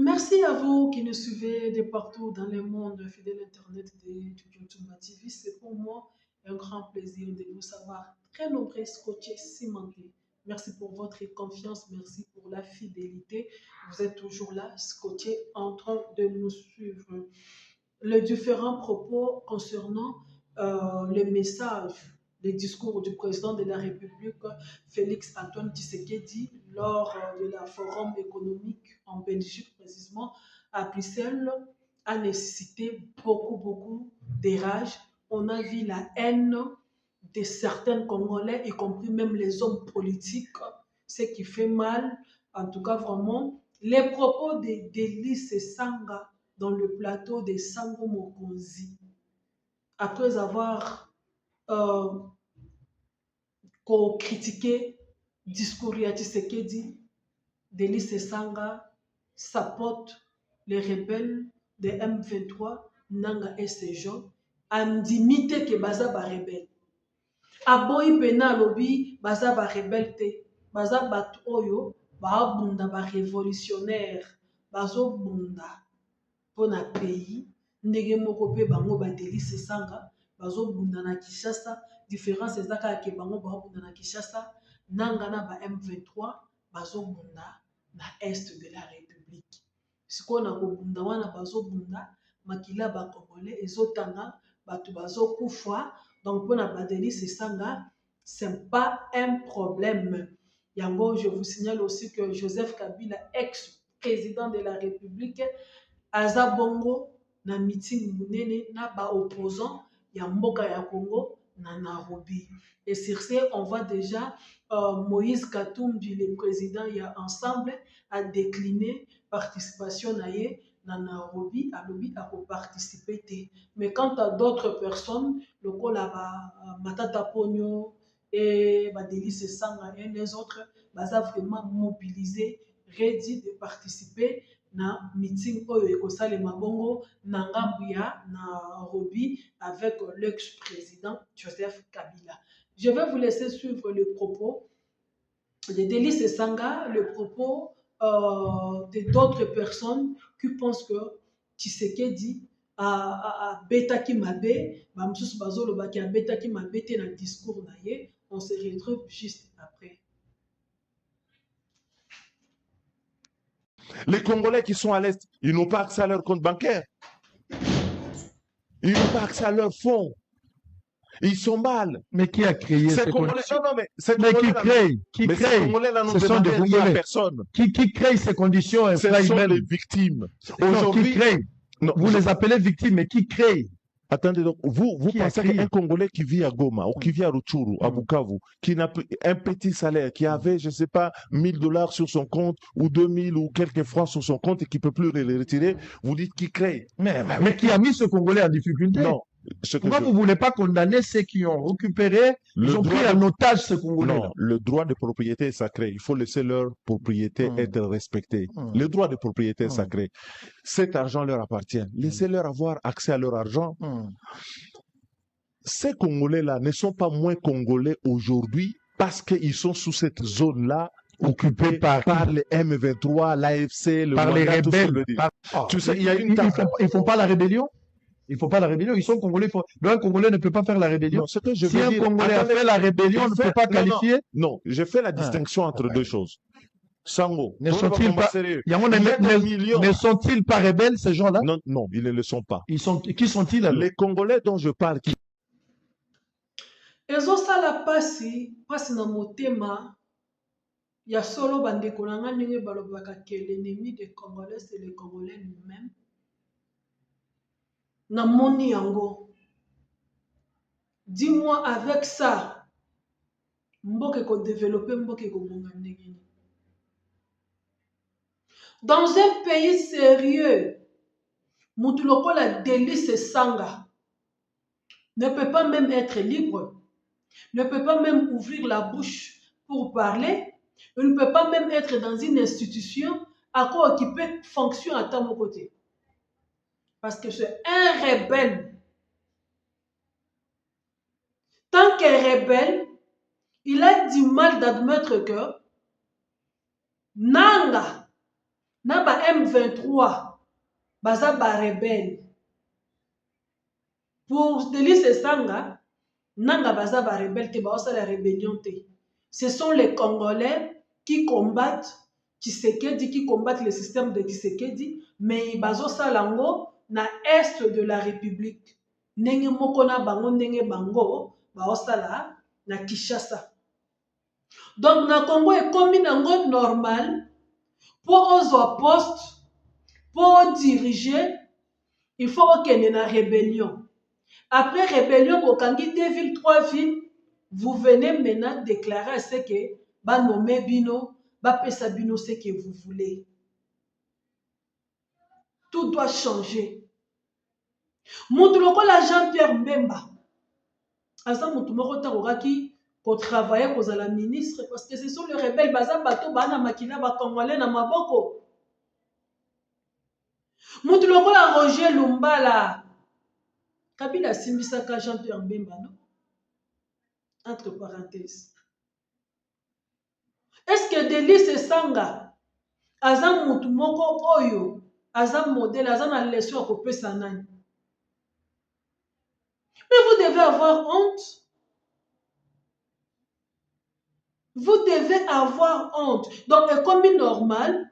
Merci à vous qui nous suivez de partout dans le monde, fidèle Internet de YouTube TV. C'est pour moi un grand plaisir de vous savoir très nombreux, scotchés, cimentés. Merci pour votre confiance, merci pour la fidélité. Vous êtes toujours là, scotchés, en train de nous suivre. Les différents propos concernant les messages, les discours du président de la République, Félix Antoine Tshisekedi, lors de la forum économique en Belgique, précisément à Bruxelles, a nécessité beaucoup de rage. On a vu la haine de certains Congolais, y compris même les hommes politiques, ce qui fait mal. En tout cas, vraiment, les propos de Délice Sanga dans le plateau de Sango Mokonzi, après avoir euh, critiqué discours ya Tshisekedi, Délice Sanga supporte les rebelles de M23, Nanga et ses gens, andimite que baza ba rebelle. Aboyi pena alobi baza ba rebelle te, baza bato oyo ba bunda ba révolutionnaire, bazo bunda pona pays ndenge moko pe bango ba Délice Sanga bazo bunda na Kinshasa. Différence ezaka ke bango ba bunda na Kinshasa, nanga na ba M23 bazo bunda na est de la République. Siko na kobunda wana bazo bunda makila ba Congolais ezotanga bato bazo kufa. Donc pona ba Délice Sanga c'est pas un problème. Yango, je vous signale aussi que Joseph Kabila, ex-président de la République, aza bongo na meeting munene na ba opposant ya mboka ya Congo na Nairobi. Et sur ce, on voit déjà Moïse Katumbi, le président ya ensemble, a décliné participation na ye na Nairobi, a lobby a participé. Mais quant à d'autres personnes, le kola ba Matata Pogno et ba Délice Sanga et les autres, baza vraiment mobilisés, ready de participer na meeting oyo ekosalema bongo na ngambu ya Nairobi avec l'ex-président Joseph Kabila. Je vais vous laisser suivre le propos de Délice Sanga, le propos de d'autres personnes qui pensent que Tshisekedi a betaki mabe, bamsusu bazolobaki a betaki mabe te na discours na ye. On se retrouve juste après. Les Congolais qui sont à l'Est, ils n'ont pas accès à leur compte bancaire. Ils n'ont pas accès à leurs fonds. Ils sont mal. Mais qui a créé ces Congolais? Non, non, mais ces Congolais, qui crée? Congolais-là n'ont Ce sont des demandé rien à Congolais. personne. Qui crée ces conditions? Ce sont les victimes. Aujourd'hui, qui crée? Non, vous les appelez victimes, mais qui crée? Attendez, donc, vous pensez qu'un Congolais qui vit à Goma, ou qui vit à Rutshuru, à Bukavu, qui n'a un petit salaire, qui avait, je ne sais pas, $1000 sur son compte, ou 2000 ou quelques francs sur son compte et qui ne peut plus les retirer, vous dites qui crée? Mais qui a mis ce Congolais en difficulté? Non. Pourquoi vous ne voulez pas condamner ceux qui ont récupéré, ils ont pris en otage ce Congolais? Non, le droit de propriété est sacré. Il faut laisser leur propriété être respectée. Le droit de propriété est sacré. Cet argent leur appartient. Laissez-leur avoir accès à leur argent. Ces Congolais-là ne sont pas moins Congolais aujourd'hui parce qu'ils sont sous cette zone-là occupée par les M23, l'AFC, le par les rebelles. Tu sais, il y a une ils ne font pas la rébellion? Il ne faut pas la rébellion. Ils sont Congolais. Un Congolais ne peut pas faire la rébellion. Non, ce que je si veux un dire, Congolais a fait la rébellion, on ne peut pas qualifier. Non, je fais la distinction entre deux choses. Sango, ne sont-ils pas rebelles, ces gens-là? Non, non, ils ne le sont pas. Qui sont-ils alors? Les Congolais dont je parle. Ezosala pasi na motema ya solo bandeko na nga ndenge balobaka que l'ennemi des Congolais c'est le Congolais lui-même. Na moni yango. Dis-moi avec ça, mboke ko développer, mboke ko bonga ndenge. Dans un pays sérieux, mutu lokola Délice Sanga ne peut pas même être libre, ne peut pas même ouvrir la bouche pour parler, il ne peut pas même être dans une institution à quoi qui peut fonctionner à ton côté. Parce que c'est un rebelle. Tant qu'un rebelle, il a du mal d'admettre que Nanga na ba M23 baza ba rebelle. Pour Delis Esanga, nanga baza ba rebelle te ba la rébellion te. Ce sont les Congolais qui combattent Tshisekedi, qui combattent le système de Tshisekedi, mais bazo salango na est de la République. Nenge moko na bango nenge bango ba osala na Kinshasa. Donc na Congo ekomi nango normal pour ozwa poste, pour diriger, il faut okende na rébellion. Après rébellion, bokangi 2 villes, 3 villes, vous venez maintenant déclarer ce que ba nommer bino, ba pesa bino ce que vous voulez. Tout doit changer. Mutu lokola Jean-Pierre Mbemba, aza mutu moko takokaki ko travailler kozala ministre parce que ce sont les rebelles baza bato bana makila ba Congolais na maboko. Mutu lokola Roger Lumbala, Kabila simbisaka Jean-Pierre Mbemba, non? Entre parenthèses. Est-ce que Delis Esanga aza mutu moko oyo aza modèle, aza na leçon ko pesa nani? Mais vous devez avoir honte. Vous devez avoir honte. Donc, comme normal,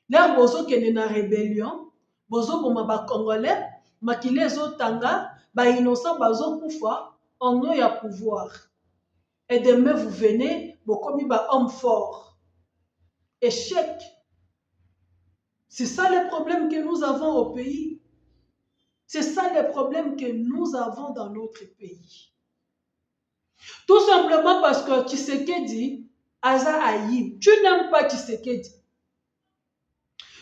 là, bozo kene na rébellion, bozo boma ba Congolais, makile zo tanga, ba innocent bazo kufa, en eux ya pouvoir. Et demain, vous venez, vous commis ba homme fort. Échec. C'est ça le problème que nous avons au pays. C'est ça le problème que nous avons dans notre pays. Tout simplement parce que Tshisekedi, Aza Aïe, tu n'aimes pas Tshisekedi.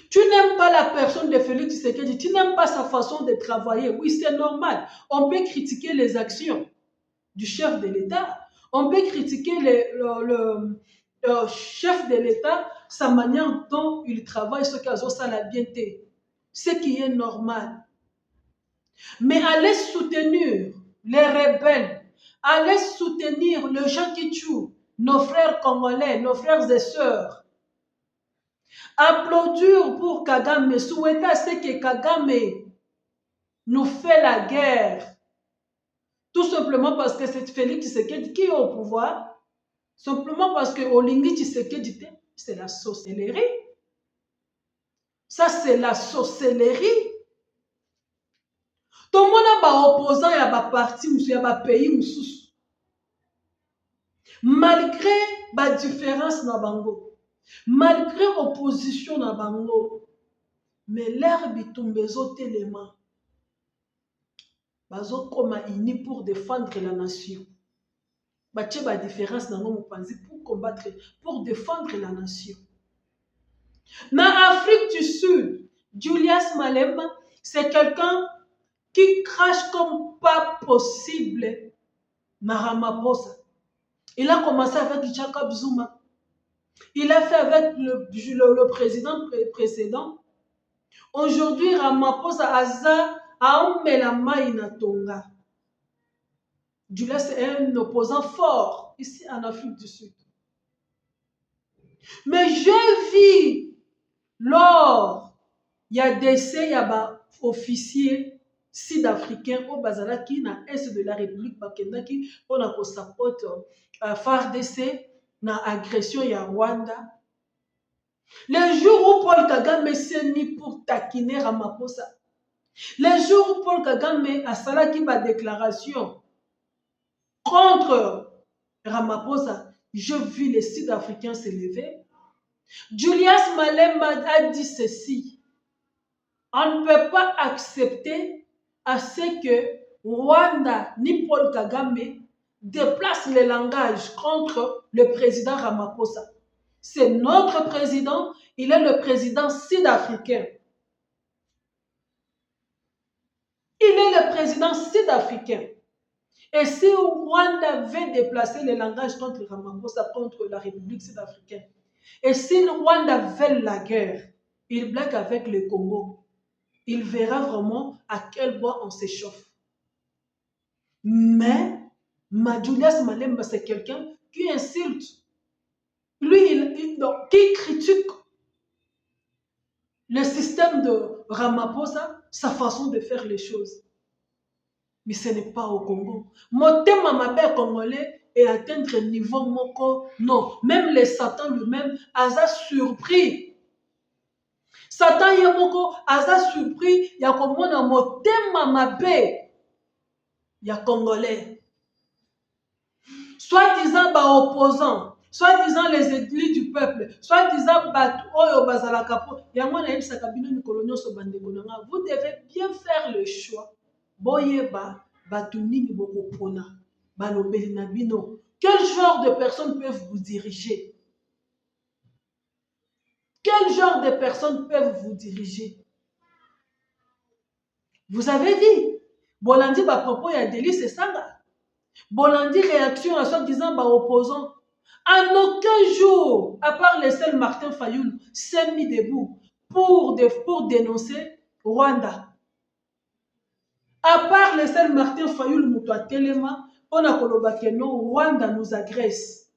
Tu n'aimes pas la personne de Félix Tshisekedi. Tu n'aimes pas sa façon de travailler. Oui, c'est normal. On peut critiquer les actions du chef de l'État. On peut critiquer le chef de l'État, sa manière dont il travaille, ce qu'il a la bienté. Ce qui est normal. Mais allez soutenir les rebelles, allez soutenir les gens qui tuent nos frères congolais, nos frères et sœurs. Applaudir pour Kagame, souhaiter à ce que Kagame nous fait la guerre. Tout simplement parce que c'est Félix Tshisekedi qui est au pouvoir. Simplement parce que Olingi Tshisekedi, c'est la sorcellerie. Ça, c'est la sorcellerie. Tout le monde a opposant à ba parti, à ba pays, malgré ba différence na bango, malgré opposition na bango, mais l'herbe bitumbezo tellement, bazo koma ini pour défendre la nation. Bache ba différence na ngo mopanzi pour combattre, pour défendre la nation. Na Afrique du Sud, Julius Malema, c'est quelqu'un qui crache comme pas possible na Ramaphosa. Il a commencé avec Jacob Zuma. Il a fait avec le président précédent. Aujourd'hui, Ramaphosa Aza a Melamaina Tonga. Julius est un opposant fort ici en Afrique du Sud. Mais je vis lors il y a décès, il y a officier sud-africain au Bazalaki na est de la République Bakendaki on a ko support FARDC na agression ya Rwanda. Le jour où Paul Kagame s'est mis pour taquiner Ramaphosa, le jour où Paul Kagame a salaki ma déclaration contre Ramaphosa, je vis les Sud-Africains se lever. Julius Malema a dit ceci: on ne peut pas accepter à ce que Rwanda ni Paul Kagame déplace le langage contre le président Ramaphosa. C'est notre président, il est le président sud-africain. Il est le président sud-africain. Et si Rwanda veut déplacer le langage contre Ramaphosa, contre la République sud-africaine, et si Rwanda veut la guerre, il blague avec le Congo. Il verra vraiment à quel point on s'échauffe. Mais Julius Malema, c'est quelqu'un qui insulte. Lui, qui critique. le système de Ramaphosa, sa façon de faire les choses. Mais ce n'est pas au Congo. Motema mabe congolais et atteindre niveau moko, non. Même les Satan lui-même, a surpris. Satan yemoko, a surpris, il y a comme on motema mabe, il y a Congolais. Soit-disant opposants, soit-disant les élus du peuple, soit-disant vous devez bien faire le choix. Quel genre de personnes peuvent vous diriger? Quel genre de personnes peuvent vous diriger? Vous avez dit, Bolandi à propos il y a délit, c'est ça là. Bolandi réaction à soi-disant opposant. En aucun jour, à part le seul Martin Fayoulou, s'est mis debout pour dénoncer Rwanda. À part le seul Martin Fayoulou, Moutoua Telema, on a kolobake non, Rwanda nous agresse.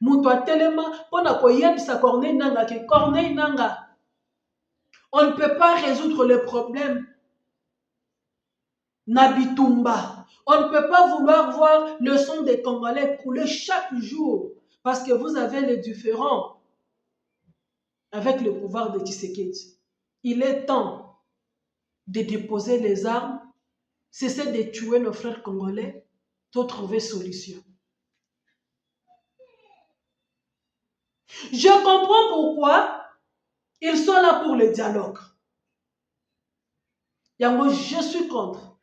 Moutoua Telema, on a koyebisa Corneille Nanga, que Corneille Nanga. On ne peut pas résoudre les problèmes. Nabitumba. On ne peut pas vouloir voir le sang des Congolais couler chaque jour parce que vous avez les différends avec le pouvoir de Tshisekedi. Il est temps de déposer les armes, cesser de tuer nos frères congolais, pour trouver solution. Je comprends pourquoi ils sont là pour le dialogue. Yango, je suis contre.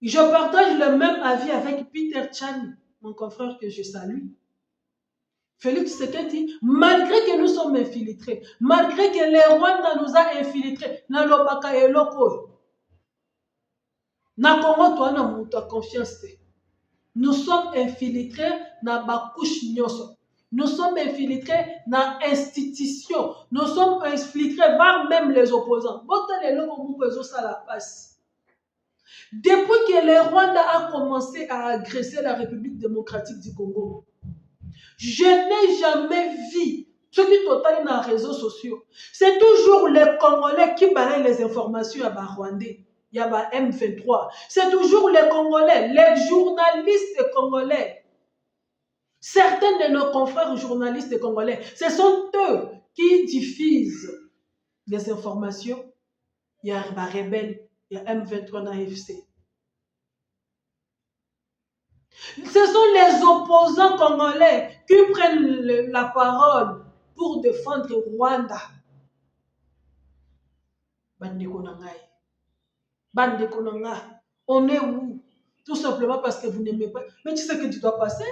Je partage le même avis avec Peter Chan, mon confrère que je salue. Félix Tshisekedi, malgré que nous sommes infiltrés, malgré que les Rwandais nous a infiltrés, na lobaka eloko, na Congo toi na muta confiance. Nous sommes infiltrés na bakouche nyoso. Nous sommes infiltrés dans l'institution. Nous sommes infiltrés par même les opposants. Depuis que le Rwanda a commencé à agresser la République démocratique du Congo, je n'ai jamais vu ce qui total dans les réseaux sociaux. C'est toujours les Congolais qui balayent les informations à Rwandais. Il y a M23. C'est toujours les Congolais, les journalistes congolais. Certains de nos confrères journalistes congolais, ce sont eux qui diffusent les informations. Il y a un rebelle, il y a M23 dans l'AFC. Ce sont les opposants congolais qui prennent la parole pour défendre Rwanda. On est où? Tout simplement parce que vous n'aimez pas. Mais tu sais que tu dois passer.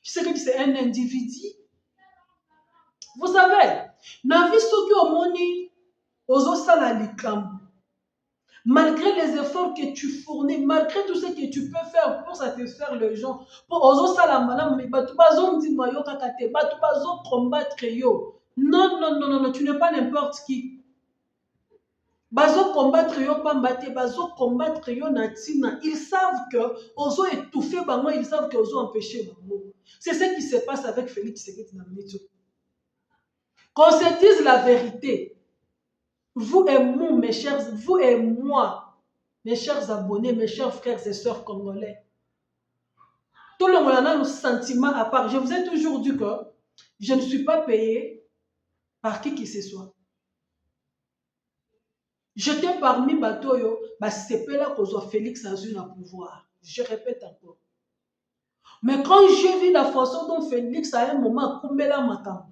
Tu sais que c'est un individu. Vous savez, na vie soki omoni ozosala likambo. Malgré les efforts que tu fournis, malgré tout ce que tu peux faire pour satisfaire les gens, pour ozosala malam mais batu bazo ndima yo kaka te, batu bazo combattre yo. Non, non, non, non, non, tu n'es pas n'importe qui. Bazo combattre yo pambate, bazo combattre yo natina. Ils savent que ozo étouffer bango, ils savent que ozo empêcher bango. C'est ce qui se passe avec Félix Tshisekedi Naminito. Qu'on se dise la vérité. Vous et moi, mes chers, vous et moi, mes chers abonnés, mes chers frères et sœurs congolais. Tout le monde a un sentiment à part. Je vous ai toujours dit que je ne suis pas payé par qui que ce soit. J'étais parmi Batoyo, c'est pas là qu'on Félix a eu le pouvoir. Je répète encore. Mais quand j'ai vu la façon dont Félix à un moment a coupé la matin,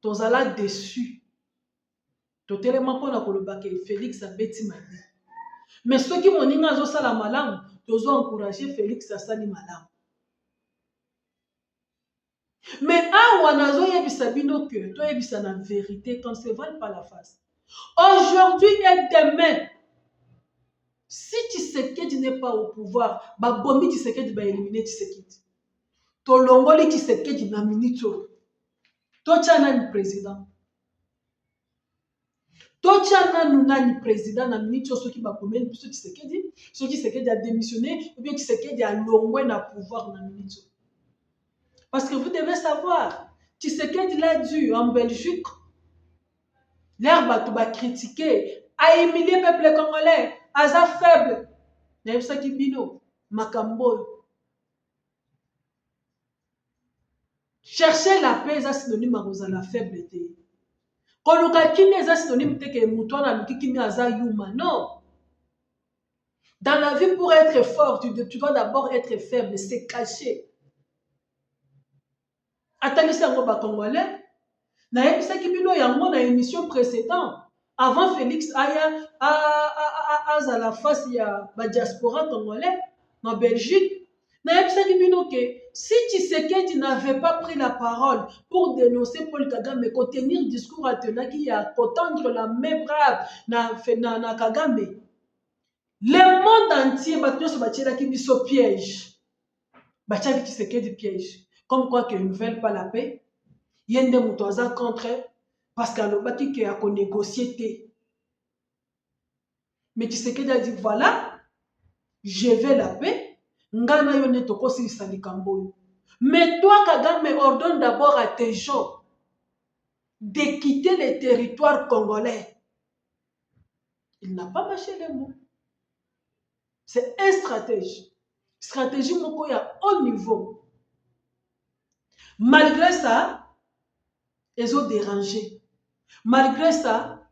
tu es déçu. Tu es tellement pour Félix a bêti ma vie. Mais ceux qui m'ont dit que ça la malam, tu as encouragé Félix à sali malam. Mais ah wanazo yebisabino que toi yebisa la vérité quand c'est vrai pas la face. Aujourd'hui et demain, si Tshisekedi n'est pas au pouvoir, Bombi Tshisekedi va éliminer Tshisekedi. Tolongoli Tshisekedi na minito. Tochana ni président. Tochana ni président na minito ceux qui va commettre plus Tshisekedi, ceux qui Tshisekedi a démissionné ou bien Tshisekedi a longé na pouvoir na minito. Parce que vous devez savoir, Tshisekedi l'a dû en Belgique. L'air bato ba critiquer, a humilier le peuple congolais, aza faible. N'aime ça qui bino, makambo. Chercher la paix, c'est synonyme à la faiblesse. Koluka kini eza synonyme te que mutwana lukiki mi aza yuma. Non. Dans la vie, pour être fort, tu dois d'abord être faible, c'est caché. Atalisi yango ba congolais. Na yebisaki bino yango na émission précédente. Avant Félix Aya à la face ya ba diaspora congolais en Belgique. Na yebisaki bino que si Tshisekedi n'avait pas pris la parole pour dénoncer Paul Kagame, pour tenir discours à Tenaki à tendre la main brave na Kagame, le monde entier va biso piège. Bachaki Tshisekedi piège. Comme quoi qu'ils ne veulent pas la paix. Yende Moutoaza contre parce qu'alobaki qui a négocié. Mais Tshisekedi a dit voilà, je veux la paix. Ngana yone toko si salikambo. Mais toi Kagame ordonne d'abord à tes gens de quitter le territoire congolais. Il n'a pas mâché les mots. C'est un stratège. Stratégie moko ya haut niveau. Malgré ça, ils ont dérangé. Malgré ça,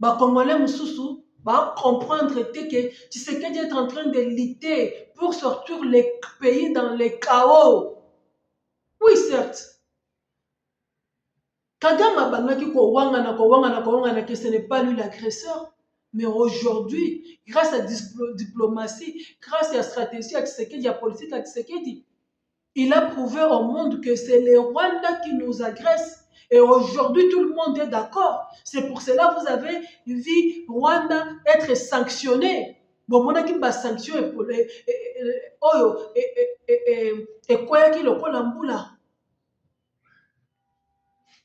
les Congolais Moussoussou va comprendre que Tshisekedi est en train de lutter pour sortir le pays dans le chaos. Oui, certes. Kagame Bangaki Kowangana, que ce n'est pas lui l'agresseur. Mais aujourd'hui, grâce à la diplomatie, grâce à la stratégie à Tshisekedi, à la politique à Tshisekedi, il a prouvé au monde que c'est les Rwandais qui nous agressent. Et aujourd'hui, tout le monde est d'accord. C'est pour cela que vous avez vu Rwanda être sanctionné. Bon, mon équipe va sanctionner pour les. Et quoi qu'il le Kolambula.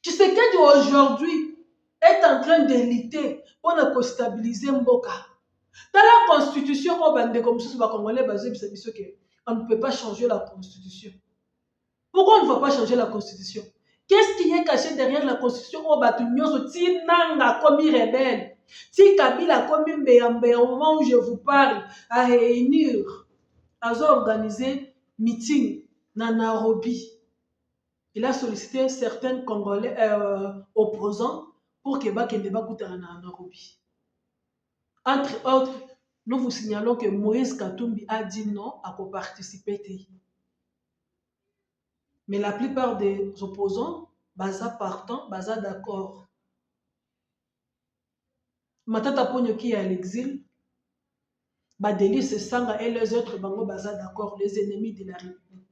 Tshisekedi aujourd'hui est en train de lutter pour stabiliser Mboka. Dans la constitution, on ne peut pas changer la constitution. Pourquoi on ne va pas changer la constitution? Qu'est-ce qui est caché derrière la constitution? On va ti nanga komi rebelle. Ti Kabila komi mbeyambeya au moment où je vous parle à réunir, à organiser meeting na Nairobi. Il a sollicité certains Congolais opposants pour que Bakende Bakouta na Nairobi. Entre autres, nous vous signalons que Moïse Katumbi a dit non à participer. Mais la plupart des opposants, baza partant, baza d'accord. Matata Ponyo qui est à l'exil, Badeli Sanga et les autres bango baza d'accord, les ennemis de la République.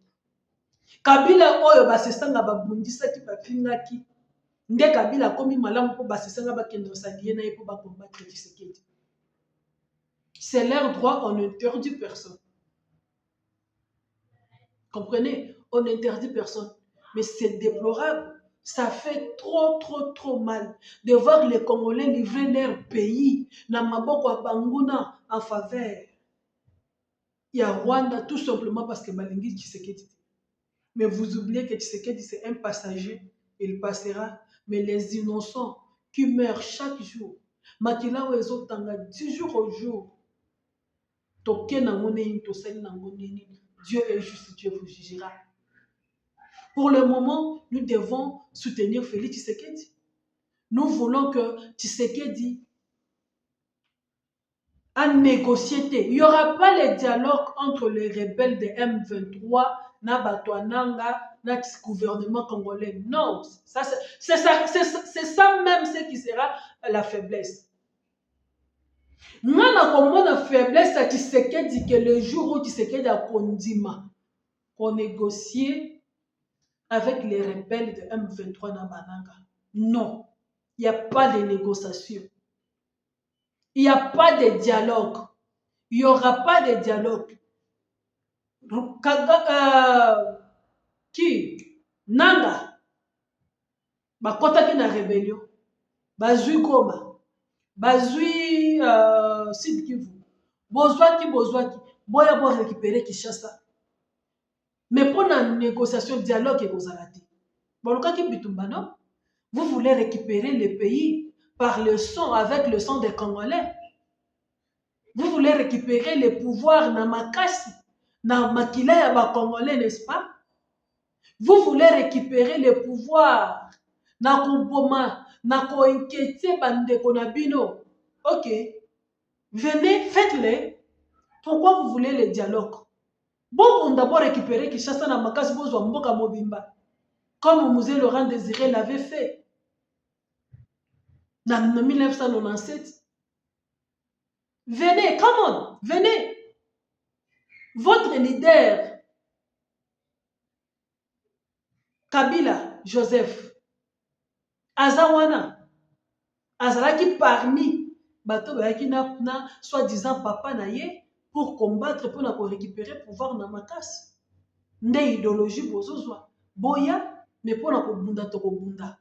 Kabila oyo basesanga babundisa ki bafingaki. Nde Kabila komi malamu po basesanga bakendo salié na yepo bakombattre Tshisekedi. C'est leur droit, on n'interdit personne. Comprenez? On n'interdit personne. Mais c'est déplorable. Ça fait trop mal de voir les Congolais livrer leur pays na maboko ya banguna en faveur. Il y a Rwanda tout simplement parce que Balingi Tshisekedi. Mais vous oubliez que Tshisekedi c'est un passager, il passera. Mais les innocents qui meurent chaque jour, Makila Wezo Tanga 10 jours au jour, Toke Nangoneni, Tosel Nangoneni, Dieu est juste, Dieu vous jugera. Pour le moment, nous devons soutenir Félix Tshisekedi. Nous voulons que Tshisekedi a négocié. Il n'y aura pas le dialogue entre les rebelles de M23, Nabatouananga, notre gouvernement congolais. Non, c'est ça même ce qui sera la faiblesse. Nous avons la faiblesse à Tshisekedi que le jour où Tshisekedi a condima, qu'on négocie avec les rebelles de M23 Nabananga. Non, il n'y a pas de négociation. Il n'y a pas de dialogue. Il n'y aura pas de dialogue. Qui? Nanga. Bakota ki na rébellion. Bazui Goma. Bazui Sud Kivu. Bozwaki. Boya bo récupérer Kinshasa. Mais pour la négociation, dialogue et vous arrêtez. Bon, vous voulez récupérer le pays par le sang, avec le sang des Congolais. Vous voulez récupérer les pouvoirs dans Makassi, dans Makila ya ba Congolais, n'est-ce pas? Vous voulez récupérer les pouvoirs na koboma, na ko inquiéter bandeko na bino. Ok, venez, faites-le. Pourquoi vous voulez le dialogue? Bon, on d'abord récupérer Kinshasa na Makassi bozwa mboka mobimba, comme Musée Laurent Désiré l'avait fait dans 1997. Venez, come on, venez. Votre leader, Kabila Joseph, Azawana, Azalaki parmi bato bayaki na soi-disant papa na ye pour combattre, pour récupérer pouvoir na Makassi. Nde idéologie bozozwa. Boya, mais pour na kobunda to kobunda.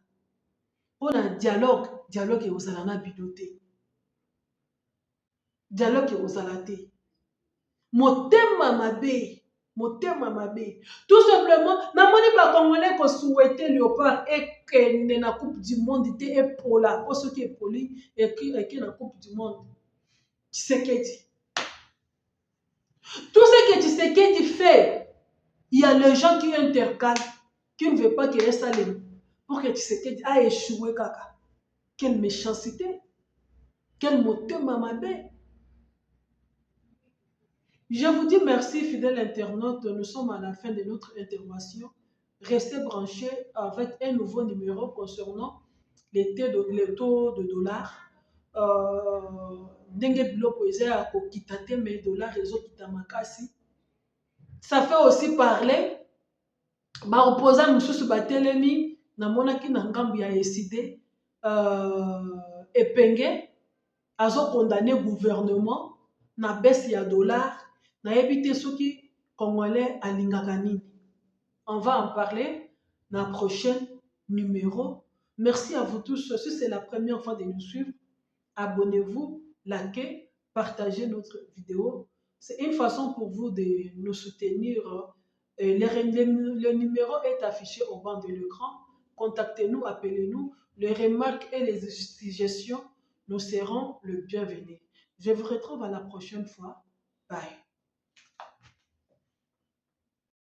Pour na dialogue et ozala na bidoté. Dialogue et ozala te. Motema mabe. Motema mabe. Tout simplement, na moni ba Congolais ko souhaiter Léopard et que na Coupe du Monde te épola. Pour ceux qui est poli et qui na Coupe du Monde. Tshisekedi. Tout ce que Tshisekedi fait, il y a les gens qui intercalent, qui ne veulent pas qu'il y ait ça pour que Tshisekedi a échoué kaka. Quelle méchanceté. Quel motema mabe. Je vous dis merci, fidèles internautes. Nous sommes à la fin de notre intervention. Restez branchés avec un nouveau numéro concernant les taux de dollars. Ça fait aussi parler. Opposant Moussous Batelemi, Namonaki Nangambi a décidé Epenge, a condamné le gouvernement, na baisse ya dollar. Na évité ceux qui Congolais à Lingakani. On va en parler dans le prochain numéro. Merci à vous tous. Si c'est la première fois de nous suivre, abonnez-vous, likez, partagez notre vidéo. C'est une façon pour vous de nous soutenir. Le numéro est affiché au bas de l'écran. Contactez-nous, appelez-nous. Les remarques et les suggestions, nous serons le bienvenu. Je vous retrouve à la prochaine fois. Bye.